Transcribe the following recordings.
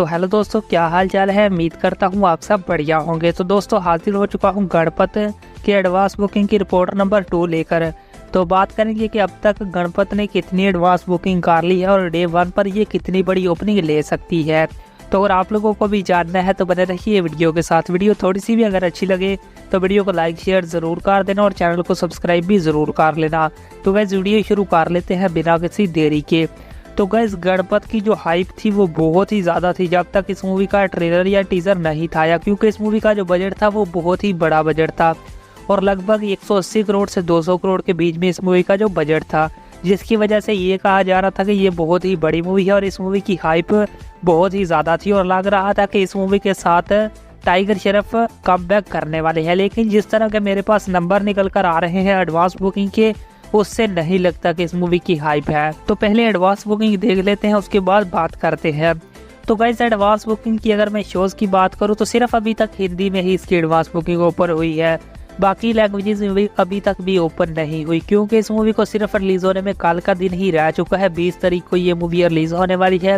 तो हेलो दोस्तों, क्या हाल चाल है। उम्मीद करता हूँ आप सब बढ़िया होंगे। तो दोस्तों हाजिर हो चुका हूँ गणपत के एडवांस बुकिंग की रिपोर्ट नंबर 2 लेकर। तो बात करेंगे कि अब तक गणपत ने कितनी एडवांस बुकिंग कर ली है और डे 1 पर ये कितनी बड़ी ओपनिंग ले सकती है। तो अगर आप लोगों को भी जानना है तो बने रहिए वीडियो के साथ। वीडियो थोड़ी सी भी अगर अच्छी लगे तो वीडियो को लाइक शेयर ज़रूर कर देना और चैनल को सब्सक्राइब भी ज़रूर कर लेना। तो गैस वीडियो शुरू कर लेते हैं बिना किसी देरी के। तो गैस गणपत की जो हाइप थी वो बहुत ही ज़्यादा थी जब तक इस मूवी का ट्रेलर या टीज़र नहीं था आया, क्योंकि इस मूवी का जो बजट था वो बहुत ही बड़ा बजट था और लगभग 180 करोड़ से 200 करोड़ के बीच में इस मूवी का जो बजट था, जिसकी वजह से ये कहा जा रहा था कि ये बहुत ही बड़ी मूवी है और इस मूवी की हाइप बहुत ही ज़्यादा थी और लग रहा था कि इस मूवी के साथ टाइगर श्रॉफ कमबैक करने वाले हैं। लेकिन जिस तरह के मेरे पास नंबर निकल कर आ रहे हैं एडवांस बुकिंग के, उससे नहीं लगता कि इस मूवी की हाइप है। तो पहले एडवांस बुकिंग देख लेते हैं, उसके बाद बात करते हैं। तो गाइस एडवांस बुकिंग की अगर मैं शोज़ की बात करूं तो सिर्फ अभी तक हिंदी में ही इसकी एडवांस बुकिंग ओपन हुई है। बाकी लैंग्वेजेस में भी अभी तक भी ओपन नहीं हुई, क्योंकि इस मूवी को सिर्फ रिलीज़ होने में कल का दिन ही रह चुका है। 20 तारीख को ये मूवी रिलीज़ होने वाली है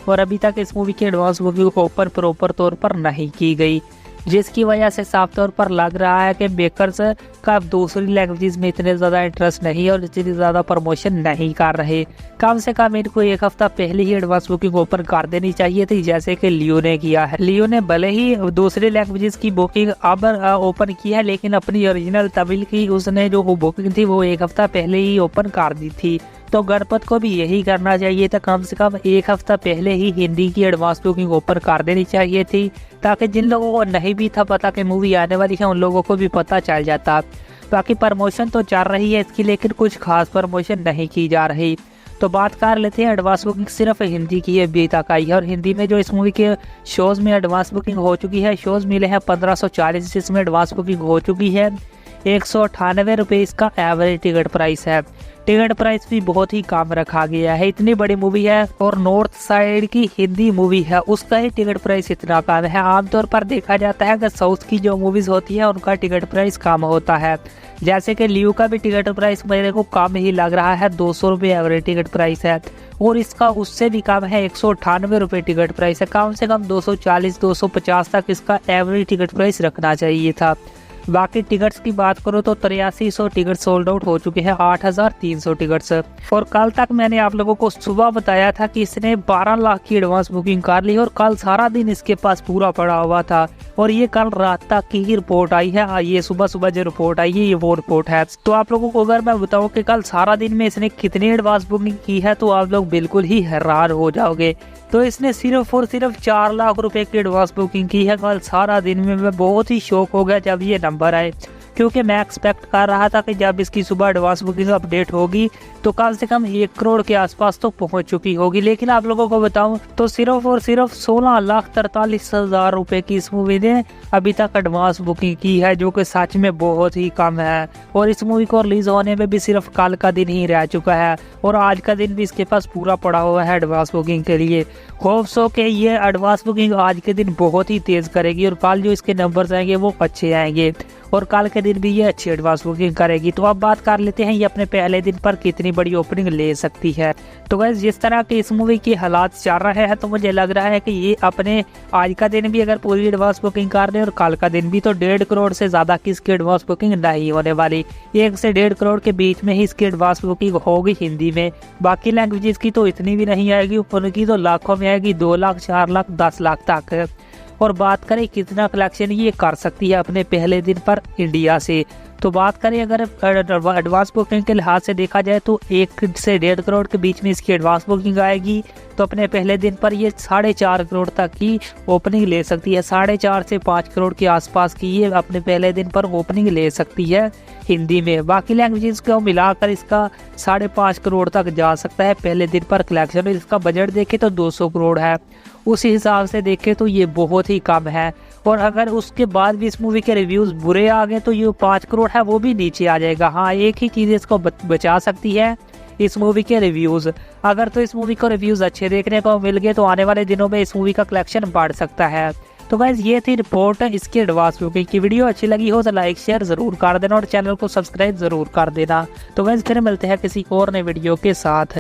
और अभी तक इस मूवी की एडवांस बुकिंग ओपन प्रॉपर तौर पर नहीं की गई, जिसकी वजह से साफ तौर पर लग रहा है कि मेकर्स का दूसरी लैंग्वेजेस में इतने ज़्यादा इंटरेस्ट नहीं और इतनी ज़्यादा प्रमोशन नहीं कर रहे। कम से कम इनको एक हफ्ता पहले ही एडवांस बुकिंग ओपन कर देनी चाहिए थी, जैसे कि लियो ने किया है। लियो ने भले ही दूसरी लैंग्वेजेस की बुकिंग अब ओपन की है, लेकिन अपनी ओरिजिनल तमिल की उसने जो बुकिंग थी वो एक हफ्ता पहले ही ओपन कर दी थी। तो गणपत को भी यही करना चाहिए था, कम से कम एक हफ्ता पहले ही हिंदी की एडवांस बुकिंग ओपन कर देनी चाहिए थी, ताकि जिन लोगों को नहीं भी था पता कि मूवी आने वाली है उन लोगों को भी पता चल जाता। बाकी प्रमोशन तो चल रही है इसकी, लेकिन कुछ खास प्रमोशन नहीं की जा रही। तो बात कर लेते हैं एडवांस बुकिंग सिर्फ हिंदी की अभी तक आई है और हिंदी में जो इस मूवी के शोज़ में एडवांस बुकिंग हो चुकी है, शोज़ मिले हैं 1540, जिसमें एडवांस बुकिंग हो चुकी है। 198 रुपये इसका एवरेज टिकट प्राइस है। टिकट प्राइस भी बहुत ही कम रखा गया है। इतनी बड़ी मूवी है और नॉर्थ साइड की हिंदी मूवी है, उसका ही टिकट प्राइस इतना कम है। आमतौर पर देखा जाता है कि साउथ की जो मूवीज होती है उनका टिकट प्राइस कम होता है, जैसे कि लियो का भी टिकट प्राइस मेरे को कम ही लग रहा है। 200 रुपये एवरेज टिकट प्राइस है और इसका उससे भी कम है, 198 रुपये टिकट प्राइस है। कम से कम 240-250 तक इसका एवरेज टिकट प्राइस रखना चाहिए था। बाकी टिकट्स की बात करो तो 8300 टिकट सोल्ड आउट हो चुके हैं, 8300 टिकट्स। और कल तक मैंने आप लोगों को सुबह बताया था कि इसने 12 लाख की एडवांस बुकिंग कर ली और कल सारा दिन इसके पास पूरा पड़ा हुआ था और ये कल रात तक की ही रिपोर्ट आई है। ये सुबह सुबह जो रिपोर्ट आई है ये वो रिपोर्ट है। तो आप लोगों को अगर मैं बताऊं कि कल सारा दिन में इसने कितनी एडवांस बुकिंग की है तो आप लोग बिल्कुल ही हैरान हो जाओगे। तो इसने सिर्फ और सिर्फ 4 लाख रुपए की एडवांस बुकिंग की है कल सारा दिन में। मैं बहुत ही शौक हो गया जब ये नंबर आए, क्योंकि मैं एक्सपेक्ट कर रहा था कि जब इसकी सुबह एडवांस बुकिंग अपडेट होगी तो कम से कम 1 करोड़ के आसपास तो पहुंच चुकी होगी। लेकिन आप लोगों को बताऊं तो सिर्फ और सिर्फ 16,43,000 रुपए की इस मूवी ने अभी तक एडवांस बुकिंग की है, जो कि सच में बहुत ही कम है। और इस मूवी को रिलीज होने में भी सिर्फ कल का दिन ही रह चुका है और आज का दिन भी इसके पास पूरा पड़ा हुआ है एडवांस बुकिंग के लिए। होप्स हो कि ये एडवांस बुकिंग आज के दिन बहुत ही तेज करेगी और कल जो इसके नंबर्स आएंगे वो अच्छे आएंगे और कल के दिन भी ये अच्छी एडवांस बुकिंग करेगी। तो अब बात कर लेते हैं ये अपने पहले दिन पर कितनी बड़ी ओपनिंग ले सकती है। तो गाइस जिस तरह के इस मूवी के हालात चल रहे हैं तो मुझे लग रहा है कि ये अपने आज का दिन भी अगर पूरी एडवांस बुकिंग कर दे और कल का दिन भी, तो 1.5 करोड़ से ज़्यादा की इसकी एडवांस बुकिंग नहीं होने वाली। 1 से 1.5 करोड़ के बीच में ही इसकी एडवांस बुकिंग होगी हिंदी में। बाकी लैंग्वेजेस की तो इतनी भी नहीं आएगी, उनकी तो लाखों में आएगी, 2 लाख 4 लाख 10 लाख तक। और बात करें कितना कलेक्शन ये कर सकती है अपने पहले दिन पर इंडिया से, तो बात करें अगर एडवांस बुकिंग के लिहाज से देखा जाए तो 1 से 1.5 करोड़ के बीच में इसकी एडवांस बुकिंग आएगी। तो अपने पहले दिन पर ये 4.5 करोड़ तक की ओपनिंग ले सकती है। 4.5 से 5 करोड़ के आसपास की ये अपने पहले दिन पर ओपनिंग ले सकती है हिंदी में। बाकी लैंग्वेजेस को मिलाकर इसका 5.5 करोड़ तक जा सकता है पहले दिन पर कलेक्शन। इसका बजट देखे तो 200 करोड़ है, उस हिसाब से देखे तो ये बहुत ही कम है। और अगर उसके बाद भी इस मूवी के रिव्यूज़ बुरे आ गए तो ये 5 करोड़ है वो भी नीचे आ जाएगा। हाँ, एक ही चीज़ इसको बचा सकती है, इस मूवी के रिव्यूज़। अगर तो इस मूवी को रिव्यूज़ अच्छे देखने को मिल गए तो आने वाले दिनों में इस मूवी का कलेक्शन बढ़ सकता है। तो गाइस ये थी रिपोर्ट इसकी एडवांस बुकिंग की। वीडियो अच्छी लगी हो तो लाइक शेयर ज़रूर कर देना और चैनल को सब्सक्राइब ज़रूर कर देना। तो गाइस फिर मिलते हैं किसी और नए वीडियो के साथ।